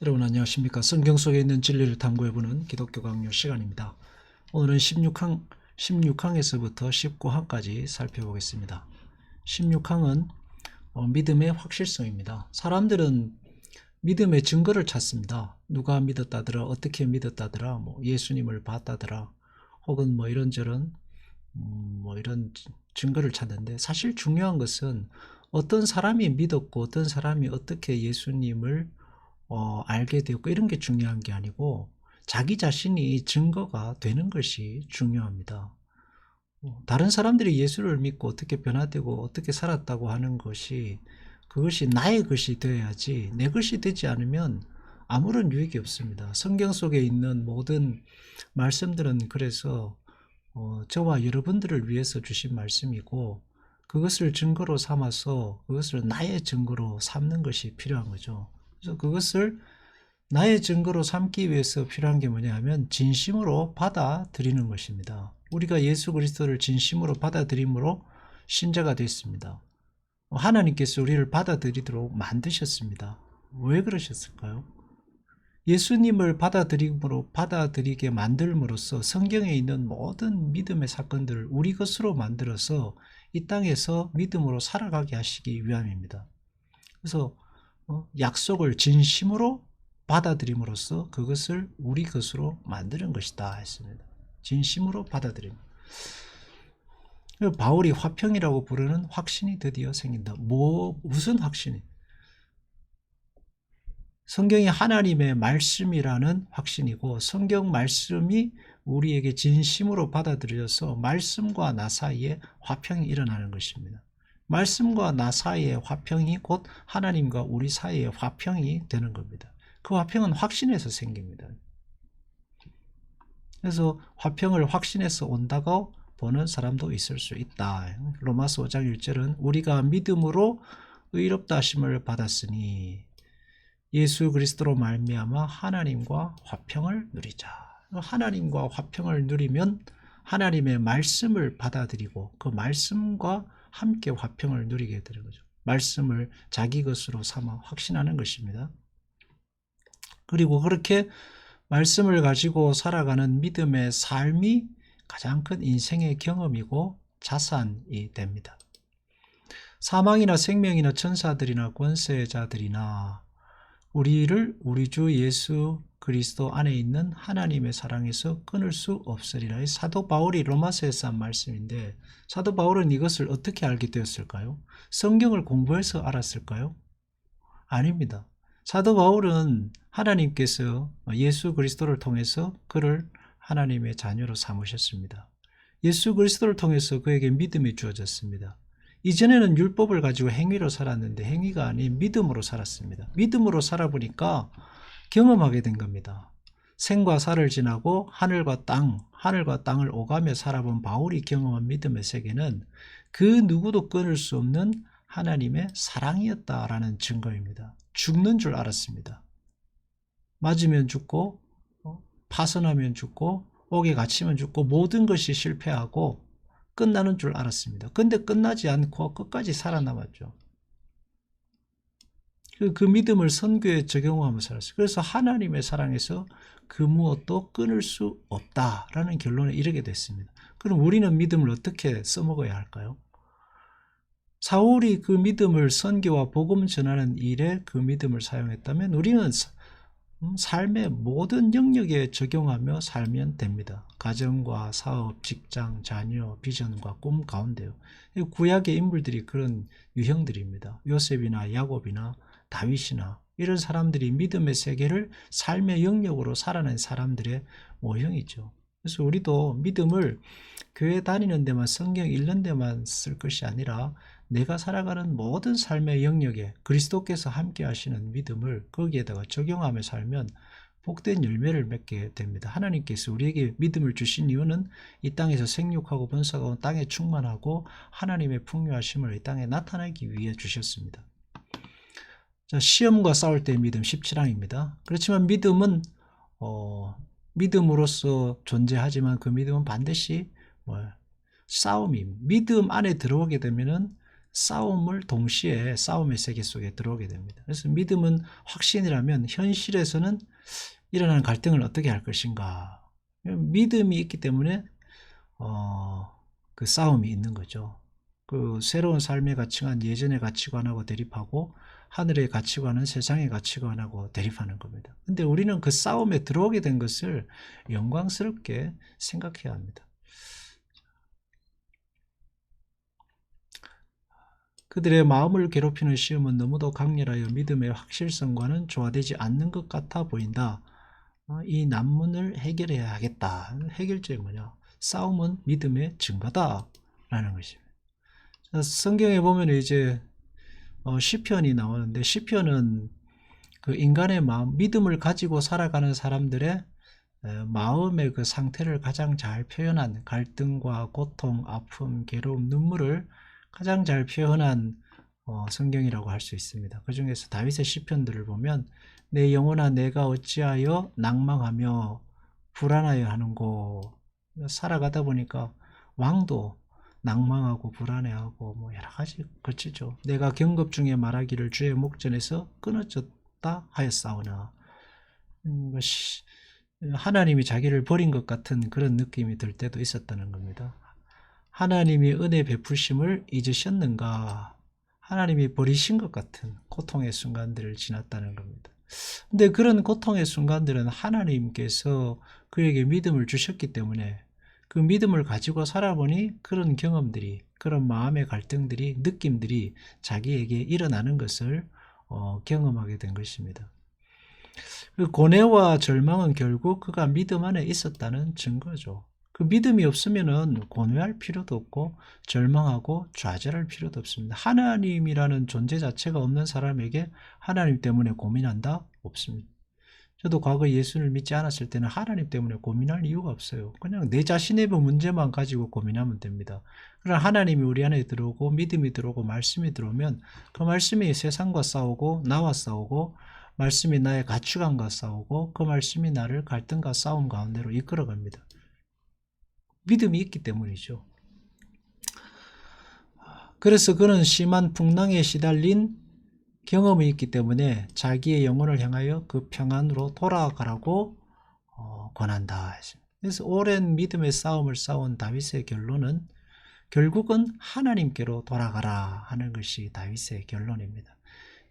여러분 안녕하십니까? 성경 속에 있는 진리를 탐구해보는 기독교 강요 시간입니다. 오늘은 16항에서부터 19항까지 살펴보겠습니다. 16항은 믿음의 확실성입니다. 사람들은 믿음의 증거를 찾습니다. 누가 믿었다더라, 어떻게 믿었다더라, 예수님을 봤다더라, 혹은 이런저런 이런 증거를 찾는데, 사실 중요한 것은 어떤 사람이 믿었고 어떤 사람이 어떻게 예수님을 알게 되었고 이런 게 중요한 게 아니고 자기 자신이 증거가 되는 것이 중요합니다. 다른 사람들이 예수를 믿고 어떻게 변화되고 어떻게 살았다고 하는 것이, 그것이 나의 것이 되어야지, 내 것이 되지 않으면 아무런 유익이 없습니다. 성경 속에 있는 모든 말씀들은 그래서 저와 여러분들을 위해서 주신 말씀이고, 그것을 증거로 삼아서 그것을 나의 증거로 삼는 것이 필요한 거죠. 그래서 그것을 나의 증거로 삼기 위해서 필요한 게 뭐냐 하면 진심으로 받아들이는 것입니다. 우리가 예수 그리스도를 진심으로 받아들임으로 신자가 됐습니다. 하나님께서 우리를 받아들이도록 만드셨습니다. 왜 그러셨을까요? 예수님을 받아들이게 만들므로써 성경에 있는 모든 믿음의 사건들을 우리 것으로 만들어서 이 땅에서 믿음으로 살아가게 하시기 위함입니다. 그래서 약속을 진심으로 받아들임으로써 그것을 우리 것으로 만드는 것이다 했습니다. 진심으로 받아들임. 바울이 화평이라고 부르는 확신이 드디어 생긴다. 무슨 확신이? 성경이 하나님의 말씀이라는 확신이고, 성경 말씀이 우리에게 진심으로 받아들여져서 말씀과 나 사이에 화평이 일어나는 것입니다. 말씀과 나 사이의 화평이 곧 하나님과 우리 사이의 화평이 되는 겁니다. 그 화평은 확신에서 생깁니다. 그래서 화평을 확신에서 온다고 보는 사람도 있을 수 있다. 로마서 5장 1절은 우리가 믿음으로 의롭다 하심을 받았으니 예수 그리스도로 말미암아 하나님과 화평을 누리자. 하나님과 화평을 누리면 하나님의 말씀을 받아들이고 그 말씀과 함께 화평을 누리게 되는 거죠. 말씀을 자기 것으로 삼아 확신하는 것입니다. 그리고 그렇게 말씀을 가지고 살아가는 믿음의 삶이 가장 큰 인생의 경험이고 자산이 됩니다. 사망이나 생명이나 천사들이나 권세자들이나 우리를 우리 주 예수 그리스도 안에 있는 하나님의 사랑에서 끊을 수 없으리라. 사도 바울이 로마서에서 한 말씀인데, 사도 바울은 이것을 어떻게 알게 되었을까요? 성경을 공부해서 알았을까요? 아닙니다. 사도 바울은 하나님께서 예수 그리스도를 통해서 그를 하나님의 자녀로 삼으셨습니다. 예수 그리스도를 통해서 그에게 믿음이 주어졌습니다. 이전에는 율법을 가지고 행위로 살았는데 행위가 아닌 믿음으로 살았습니다. 믿음으로 살아보니까 경험하게 된 겁니다. 생과 사를 지나고 하늘과 땅을 오가며 살아본 바울이 경험한 믿음의 세계는 그 누구도 끊을 수 없는 하나님의 사랑이었다라는 증거입니다. 죽는 줄 알았습니다. 맞으면 죽고 파선하면 죽고 옥에 갇히면 죽고 모든 것이 실패하고 끝나는 줄 알았습니다. 근데 끝나지 않고 끝까지 살아남았죠. 그 믿음을 선교에 적용하며 살았어요. 그래서 하나님의 사랑에서 그 무엇도 끊을 수 없다라는 결론에 이르게 됐습니다. 그럼 우리는 믿음을 어떻게 써먹어야 할까요? 사울이 그 믿음을 선교와 복음 전하는 일에 그 믿음을 사용했다면 우리는 삶의 모든 영역에 적용하며 살면 됩니다. 가정과 사업, 직장, 자녀, 비전과 꿈 가운데요. 구약의 인물들이 그런 유형들입니다. 요셉이나 야곱이나 다윗이나 이런 사람들이 믿음의 세계를 삶의 영역으로 살아낸 사람들의 모형이죠. 그래서 우리도 믿음을 교회 다니는 데만, 성경 읽는 데만 쓸 것이 아니라 내가 살아가는 모든 삶의 영역에 그리스도께서 함께 하시는 믿음을 거기에다가 적용하며 살면 복된 열매를 맺게 됩니다. 하나님께서 우리에게 믿음을 주신 이유는 이 땅에서 생육하고 번성하고 땅에 충만하고 하나님의 풍요하심을 이 땅에 나타내기 위해 주셨습니다. 자, 시험과 싸울 때의 믿음 17항입니다. 그렇지만 믿음은 믿음으로서 존재하지만 그 믿음은 반드시 싸움입니다. 믿음 안에 들어오게 되면은 싸움을 동시에 싸움의 세계 속에 들어오게 됩니다. 그래서 믿음은 확신이라면 현실에서는 일어나는 갈등을 어떻게 할 것인가. 믿음이 있기 때문에 그 싸움이 있는 거죠. 그 새로운 삶의 가치관, 예전의 가치관하고 대립하고 하늘의 가치관은 세상의 가치관하고 대립하는 겁니다. 근데 우리는 그 싸움에 들어오게 된 것을 영광스럽게 생각해야 합니다. 그들의 마음을 괴롭히는 시험은 너무도 강렬하여 믿음의 확실성과는 조화되지 않는 것 같아 보인다. 이 난문을 해결해야 하겠다. 해결책이 뭐냐? 싸움은 믿음의 증거다. 라는 것입니다. 성경에 보면 이제 시편이 나오는데, 시편은 그 인간의 마음, 믿음을 가지고 살아가는 사람들의 마음의 그 상태를 가장 잘 표현한, 갈등과 고통, 아픔, 괴로움, 눈물을 가장 잘 표현한 성경이라고 할 수 있습니다. 그 중에서 다윗의 시편들을 보면 내 영혼아 내가 어찌하여 낭망하며 불안하여 하는고. 살아가다 보니까 왕도 낭망하고 불안해하고 뭐 여러 가지 거치죠. 내가 경급 중에 말하기를 주의 목전에서 끊어졌다 하였사오나. 하나님이 자기를 버린 것 같은 그런 느낌이 들 때도 있었다는 겁니다. 하나님이 은혜 베푸심을 잊으셨는가? 하나님이 버리신 것 같은 고통의 순간들을 지났다는 겁니다. 근데 그런 고통의 순간들은 하나님께서 그에게 믿음을 주셨기 때문에 그 믿음을 가지고 살아보니 그런 경험들이, 그런 마음의 갈등들이, 느낌들이 자기에게 일어나는 것을 경험하게 된 것입니다. 그 고뇌와 절망은 결국 그가 믿음 안에 있었다는 증거죠. 그 믿음이 없으면은 고뇌할 필요도 없고 절망하고 좌절할 필요도 없습니다. 하나님이라는 존재 자체가 없는 사람에게 하나님 때문에 고민한다? 없습니다. 저도 과거 예수를 믿지 않았을 때는 하나님 때문에 고민할 이유가 없어요. 그냥 내 자신의 문제만 가지고 고민하면 됩니다. 그러나 하나님이 우리 안에 들어오고 믿음이 들어오고 말씀이 들어오면 그 말씀이 세상과 싸우고 나와 싸우고 말씀이 나의 가치관과 싸우고 그 말씀이 나를 갈등과 싸움 가운데로 이끌어갑니다. 믿음이 있기 때문이죠. 그래서 그는 심한 풍랑에 시달린 경험이 있기 때문에 자기의 영혼을 향하여 그 평안으로 돌아가라고 권한다. 그래서 오랜 믿음의 싸움을 싸운 다윗의 결론은 결국은 하나님께로 돌아가라 하는 것이 다윗의 결론입니다.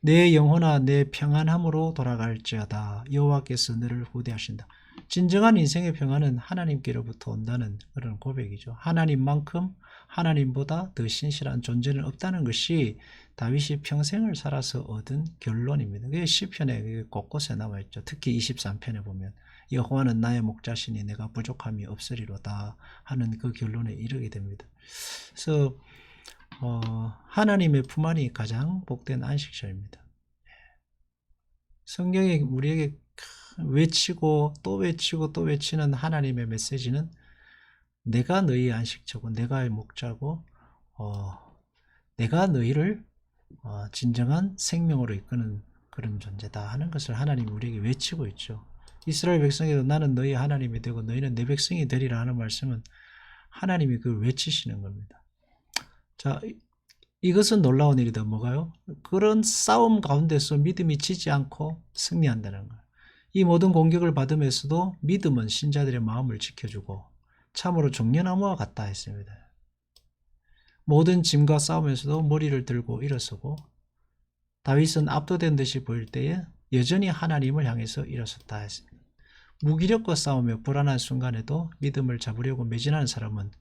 내 영혼아 내 평안함으로 돌아갈지어다. 여호와께서 너를 후대하신다. 진정한 인생의 평안은 하나님께로부터 온다는 그런 고백이죠. 하나님만큼 하나님보다 더 신실한 존재는 없다는 것이 다윗이 평생을 살아서 얻은 결론입니다. 그게 시편에 곳곳에 나와 있죠. 특히 23편에 보면 여호와는 나의 목자시니 내가 부족함이 없으리로다 하는 그 결론에 이르게 됩니다. 그래서 하나님의 품 안이 가장 복된 안식처입니다. 성경에 우리에게 외치고 또 외치고 또 외치는 하나님의 메시지는 내가 너희의 안식처고 내가의 목자고 내가 너희를 진정한 생명으로 이끄는 그런 존재다 하는 것을 하나님이 우리에게 외치고 있죠. 이스라엘 백성에도 나는 너희 하나님이 되고 너희는 내 백성이 되리라 하는 말씀은 하나님이 그걸 외치시는 겁니다. 자, 이것은 놀라운 일이다. 뭐가요? 그런 싸움 가운데서 믿음이 지지 않고 승리한다는 거예요. 이 모든 공격을 받으면서도 믿음은 신자들의 마음을 지켜주고 참으로 종려나무와 같다 했습니다. 모든 짐과 싸우면서도 머리를 들고 일어서고 다윗은 압도된 듯이 보일 때에 여전히 하나님을 향해서 일어섰다 했습니다. 무기력과 싸우며 불안한 순간에도 믿음을 잡으려고 매진하는 사람은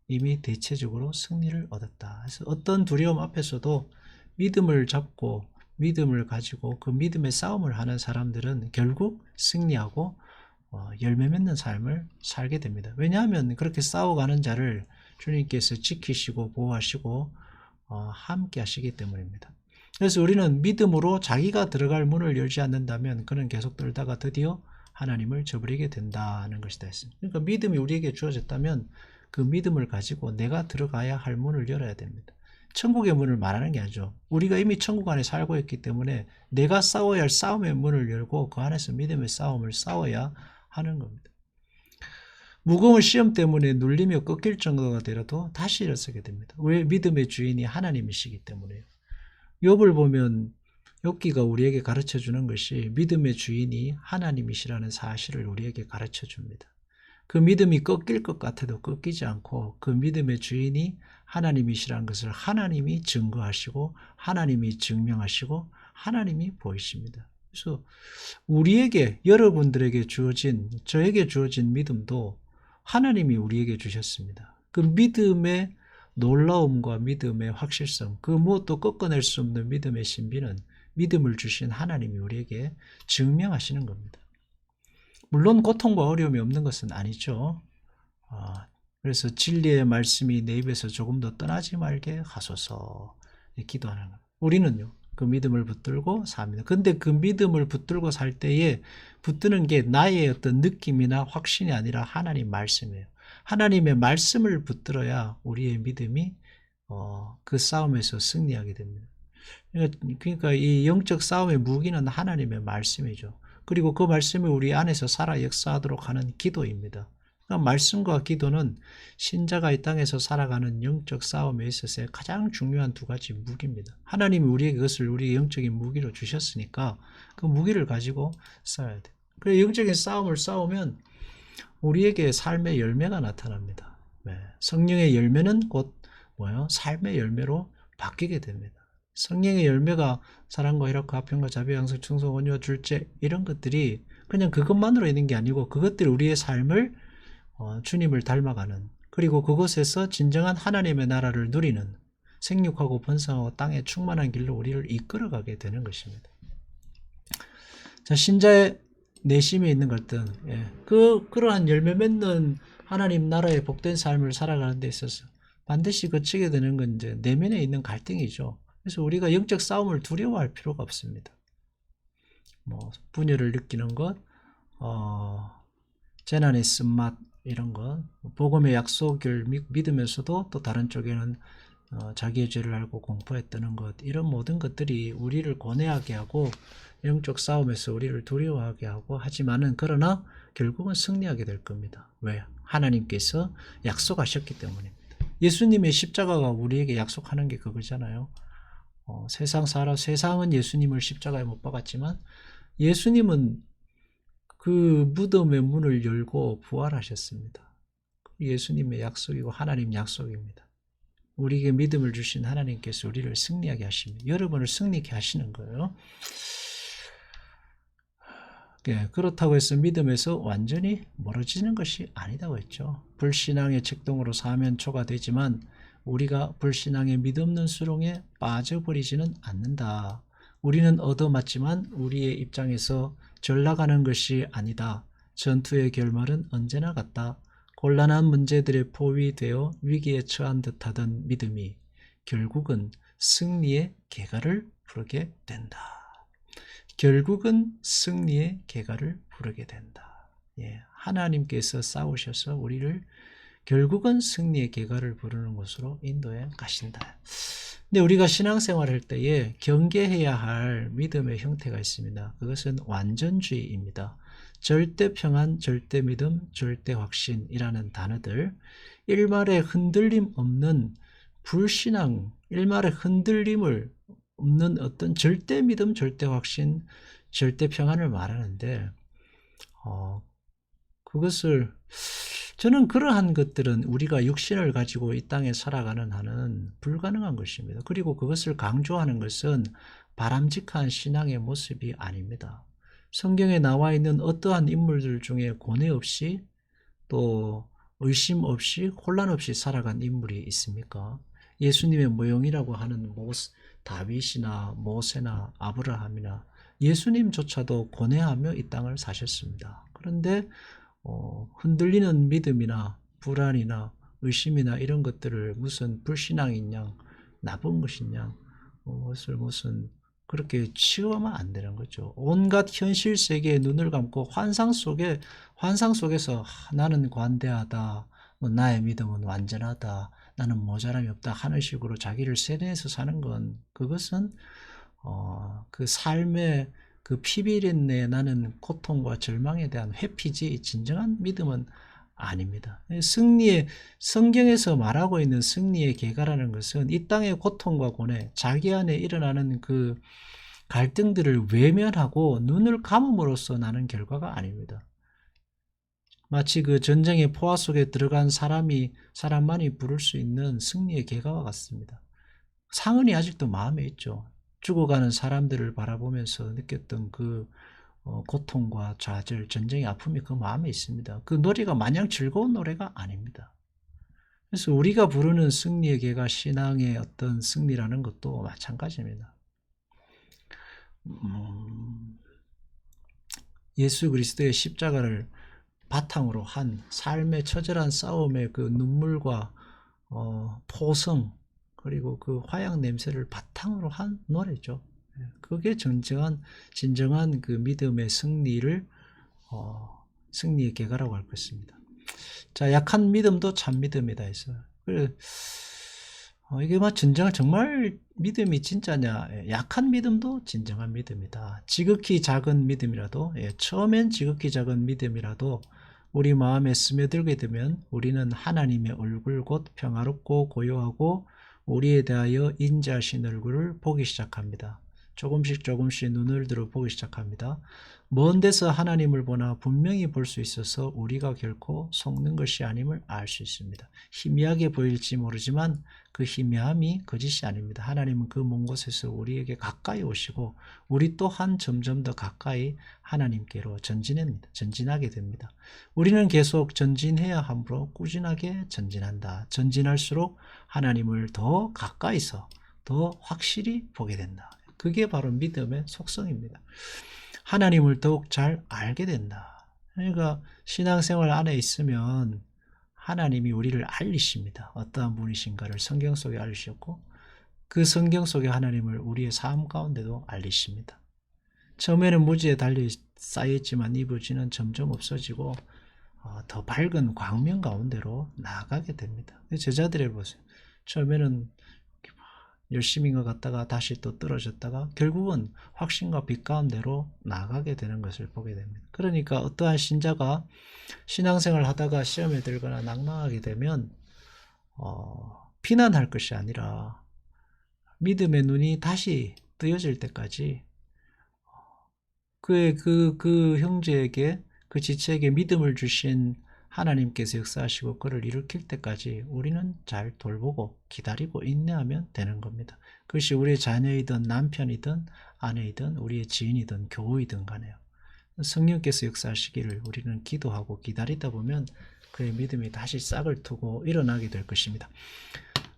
이미 대체적으로 승리를 얻었다. 그래서 어떤 두려움 앞에서도 믿음을 잡고 믿음을 가지고 그 믿음의 싸움을 하는 사람들은 결국 승리하고 열매 맺는 삶을 살게 됩니다. 왜냐하면 그렇게 싸워가는 자를 주님께서 지키시고 보호하시고 함께 하시기 때문입니다. 그래서 우리는 믿음으로 자기가 들어갈 문을 열지 않는다면 그는 계속 떨다가 드디어 하나님을 저버리게 된다는 것이다 했습니다. 그러니까 믿음이 우리에게 주어졌다면 그 믿음을 가지고 내가 들어가야 할 문을 열어야 됩니다. 천국의 문을 말하는 게 아니죠. 우리가 이미 천국 안에 살고 있기 때문에 내가 싸워야 할 싸움의 문을 열고 그 안에서 믿음의 싸움을 싸워야 하는 겁니다. 무거운 시험 때문에 눌리며 꺾일 정도가 되어도 다시 일어서게 됩니다. 왜? 믿음의 주인이 하나님이시기 때문에요. 욥을 보면 욥기가 우리에게 가르쳐 주는 것이 믿음의 주인이 하나님이시라는 사실을 우리에게 가르쳐 줍니다. 그 믿음이 꺾일 것 같아도 꺾이지 않고 그 믿음의 주인이 하나님이시라는 것을 하나님이 증거하시고 하나님이 증명하시고 하나님이 보이십니다. 그래서 우리에게, 여러분들에게 주어진, 저에게 주어진 믿음도 하나님이 우리에게 주셨습니다. 그 믿음의 놀라움과 믿음의 확실성, 그 무엇도 꺾어낼 수 없는 믿음의 신비는 믿음을 주신 하나님이 우리에게 증명하시는 겁니다. 물론 고통과 어려움이 없는 것은 아니죠. 그래서 진리의 말씀이 내 입에서 조금 더 떠나지 말게 하소서 기도하는 겁니다. 우리는요, 그 믿음을 붙들고 삽니다. 근데 그 믿음을 붙들고 살 때에 붙드는 게 나의 어떤 느낌이나 확신이 아니라 하나님 말씀이에요. 하나님의 말씀을 붙들어야 우리의 믿음이 그 싸움에서 승리하게 됩니다. 그러니까 이 영적 싸움의 무기는 하나님의 말씀이죠. 그리고 그 말씀이 우리 안에서 살아 역사하도록 하는 기도입니다. 그러니까 말씀과 기도는 신자가 이 땅에서 살아가는 영적 싸움에 있어서 가장 중요한 두 가지 무기입니다. 하나님이 우리에게 그것을 우리의 영적인 무기로 주셨으니까 그 무기를 가지고 싸워야 돼요. 그래서 영적인 싸움을 싸우면 우리에게 삶의 열매가 나타납니다. 성령의 열매는 곧 뭐예요? 삶의 열매로 바뀌게 됩니다. 성령의 열매가 사랑과 희락과 화평과 자비, 양성, 충성, 온유와 둘째, 이런 것들이 그냥 그것만으로 있는 게 아니고 그것들이 우리의 삶을 주님을 닮아가는, 그리고 그곳에서 진정한 하나님의 나라를 누리는, 생육하고 번성하고 땅에 충만한 길로 우리를 이끌어가게 되는 것입니다. 자, 신자의 내심에 있는 것들, 그러한 열매 맺는 하나님 나라의 복된 삶을 살아가는 데 있어서 반드시 거치게 되는 건 이제 내면에 있는 갈등이죠. 그래서 우리가 영적 싸움을 두려워할 필요가 없습니다. 분열을 느끼는 것, 재난의 쓴맛, 이런 것, 복음의 약속을 믿으면서도 또 다른 쪽에는 자기의 죄를 알고 공포에 뜨는 것, 이런 모든 것들이 우리를 고뇌하게 하고 영적 싸움에서 우리를 두려워하게 하고 하지만은, 그러나 결국은 승리하게 될 겁니다. 왜? 하나님께서 약속하셨기 때문입니다. 예수님의 십자가가 우리에게 약속하는 게 그거잖아요. 세상은 예수님을 십자가에 못 박았지만 예수님은 그 무덤의 문을 열고 부활하셨습니다. 예수님의 약속이고 하나님 약속입니다. 우리에게 믿음을 주신 하나님께서 우리를 승리하게 하십니다. 여러분을 승리케 하시는 거예요. 그렇다고 해서 믿음에서 완전히 멀어지는 것이 아니다고 했죠. 불신앙의 책동으로 사면초가 되지만 우리가 불신앙의 믿없는 수렁에 빠져버리지는 않는다. 우리는 얻어맞지만 우리의 입장에서 전락하는 것이 아니다. 전투의 결말은 언제나 같다. 곤란한 문제들에 포위되어 위기에 처한 듯하던 믿음이 결국은 승리의 계가를 부르게 된다. 결국은 승리의 계가를 부르게 된다. 하나님께서 싸우셔서 우리를 결국은 승리의 계가를 부르는 곳으로 인도해 가신다. 근데 우리가 신앙생활을 할 때에 경계해야 할 믿음의 형태가 있습니다. 그것은 완전주의입니다. 절대 평안, 절대 믿음, 절대 확신이라는 단어들, 일말의 흔들림 없는 불신앙, 일말의 흔들림을 없는 어떤 절대 믿음, 절대 확신, 절대 평안을 말하는데, 그것을, 저는 그러한 것들은 우리가 육신을 가지고 이 땅에 살아가는 한은 불가능한 것입니다. 그리고 그것을 강조하는 것은 바람직한 신앙의 모습이 아닙니다. 성경에 나와 있는 어떠한 인물들 중에 고뇌 없이 또 의심 없이 혼란 없이 살아간 인물이 있습니까? 예수님의 모형이라고 하는 다윗이나 모세나 아브라함이나 예수님조차도 고뇌하며 이 땅을 사셨습니다. 그런데 흔들리는 믿음이나 불안이나 의심이나 이런 것들을 무슨 불신앙이냐, 나쁜 것이냐, 무슨 그렇게 치유하면 안 되는 거죠. 온갖 현실 세계에 눈을 감고 환상 속에서 나는 관대하다, 나의 믿음은 완전하다, 나는 모자람이 없다 하는 식으로 자기를 세뇌해서 사는 건, 그것은 그 삶의 그 피비린내 나는 고통과 절망에 대한 회피지, 진정한 믿음은 아닙니다. 승리의 성경에서 말하고 있는 승리의 계가라는 것은 이 땅의 고통과 고뇌, 자기 안에 일어나는 그 갈등들을 외면하고 눈을 감음으로써 나는 결과가 아닙니다. 마치 그 전쟁의 포화 속에 들어간 사람만이 부를 수 있는 승리의 계가와 같습니다. 상흔이 아직도 마음에 있죠. 죽어가는 사람들을 바라보면서 느꼈던 그 고통과 좌절, 전쟁의 아픔이 그 마음에 있습니다. 그 노래가 마냥 즐거운 노래가 아닙니다. 그래서 우리가 부르는 승리의 계가 신앙의 어떤 승리라는 것도 마찬가지입니다. 예수 그리스도의 십자가를 바탕으로 한 삶의 처절한 싸움의 그 눈물과 포성 그리고 그 화약 냄새를 바탕으로 한 노래죠. 그게 진정한 그 믿음의 승리의 계가라고 할 것입니다. 자, 약한 믿음도 참 믿음이다 해서. 이게 정말 믿음이 진짜냐? 약한 믿음도 진정한 믿음이다. 지극히 작은 믿음이라도, 처음엔 지극히 작은 믿음이라도 우리 마음에 스며들게 되면 우리는 하나님의 얼굴 곧 평화롭고 고요하고 우리에 대하여 인자하신 얼굴을 보기 시작합니다. 조금씩 눈을 들어 보기 시작합니다. 먼 데서 하나님을 보나 분명히 볼 수 있어서 우리가 결코 속는 것이 아님을 알 수 있습니다. 희미하게 보일지 모르지만 그 희미함이 거짓이 아닙니다. 하나님은 그 먼 곳에서 우리에게 가까이 오시고 우리 또한 점점 더 가까이 하나님께로 전진하게 됩니다. 우리는 계속 전진해야 하므로 꾸준하게 전진한다. 전진할수록 하나님을 더 가까이서 더 확실히 보게 된다. 그게 바로 믿음의 속성입니다. 하나님을 더욱 잘 알게 된다. 그러니까 신앙생활 안에 있으면 하나님이 우리를 알리십니다. 어떠한 분이신가를 성경 속에 알리셨고 그 성경 속의 하나님을 우리의 삶 가운데도 알리십니다. 처음에는 무지에 쌓여있지만 이 무지는 점점 없어지고 더 밝은 광명 가운데로 나아가게 됩니다. 제자들을 보세요. 처음에는 열심인 것 같다가 다시 또 떨어졌다가 결국은 확신과 빛 가운데로 나가게 되는 것을 보게 됩니다. 그러니까 어떠한 신자가 신앙생활을 하다가 시험에 들거나 낙망하게 되면 비난할 것이 아니라 믿음의 눈이 다시 뜨여질 때까지 그 형제에게 그 지체에게 믿음을 주신 하나님께서 역사하시고 그를 일으킬 때까지 우리는 잘 돌보고 기다리고 인내하면 되는 겁니다. 그것이 우리의 자녀이든 남편이든 아내이든 우리의 지인이든 교우이든 간에요. 성령께서 역사하시기를 우리는 기도하고 기다리다 보면 그의 믿음이 다시 싹을 트고 일어나게 될 것입니다.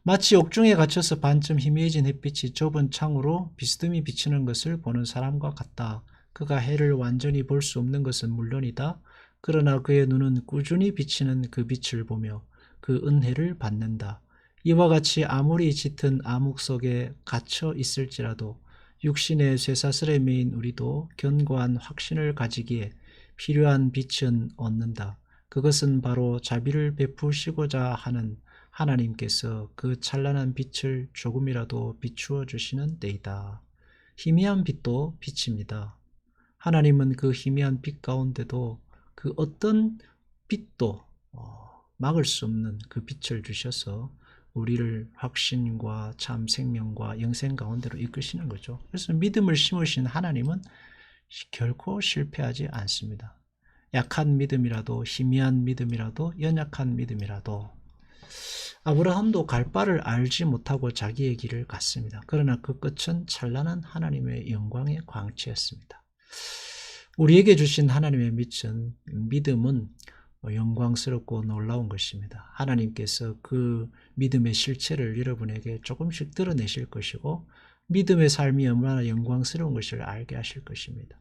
마치 옥중에 갇혀서 반쯤 희미해진 햇빛이 좁은 창으로 비스듬히 비치는 것을 보는 사람과 같다. 그가 해를 완전히 볼 수 없는 것은 물론이다. 그러나 그의 눈은 꾸준히 비치는 그 빛을 보며 그 은혜를 받는다. 이와 같이 아무리 짙은 암흑 속에 갇혀 있을지라도 육신의 쇠사슬에 매인 우리도 견고한 확신을 가지기에 필요한 빛은 얻는다. 그것은 바로 자비를 베푸시고자 하는 하나님께서 그 찬란한 빛을 조금이라도 비추어 주시는 때이다. 희미한 빛도 빛입니다. 하나님은 그 희미한 빛 가운데도 그 어떤 빛도 막을 수 없는 그 빛을 주셔서 우리를 확신과 참 생명과 영생 가운데로 이끄시는 거죠. 그래서 믿음을 심으신 하나님은 결코 실패하지 않습니다. 약한 믿음이라도 희미한 믿음이라도 연약한 믿음이라도 아브라함도 갈 바를 알지 못하고 자기의 길을 갔습니다. 그러나 그 끝은 찬란한 하나님의 영광의 광채였습니다. 우리에게 주신 하나님의 믿음은 영광스럽고 놀라운 것입니다. 하나님께서 그 믿음의 실체를 여러분에게 조금씩 드러내실 것이고 믿음의 삶이 얼마나 영광스러운 것을 알게 하실 것입니다.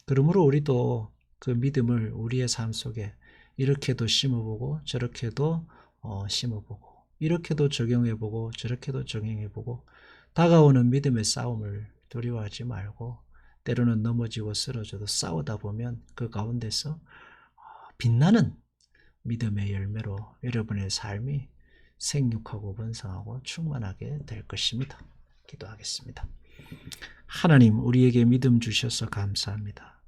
그러므로 우리도 그 믿음을 우리의 삶 속에 이렇게도 심어보고 저렇게도 심어보고 이렇게도 적용해보고 저렇게도 적용해보고 다가오는 믿음의 싸움을 두려워하지 말고 때로는 넘어지고 쓰러져도 싸우다 보면 그 가운데서 빛나는 믿음의 열매로 여러분의 삶이 생육하고 번성하고 충만하게 될 것입니다. 기도하겠습니다. 하나님, 우리에게 믿음 주셔서 감사합니다.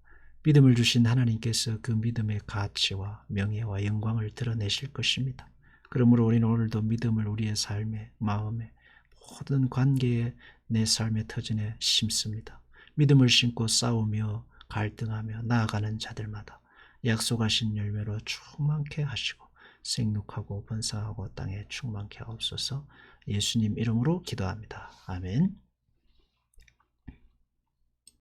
믿음을 주신 하나님께서 그 믿음의 가치와 명예와 영광을 드러내실 것입니다. 그러므로 우리는 오늘도 믿음을 우리의 삶에, 마음에, 모든 관계에, 내 삶의 터전에 심습니다. 믿음을 심고 싸우며 갈등하며 나아가는 자들마다 약속하신 열매로 충만케 하시고 생육하고 번성하고 땅에 충만케 하옵소서. 예수님 이름으로 기도합니다. 아멘.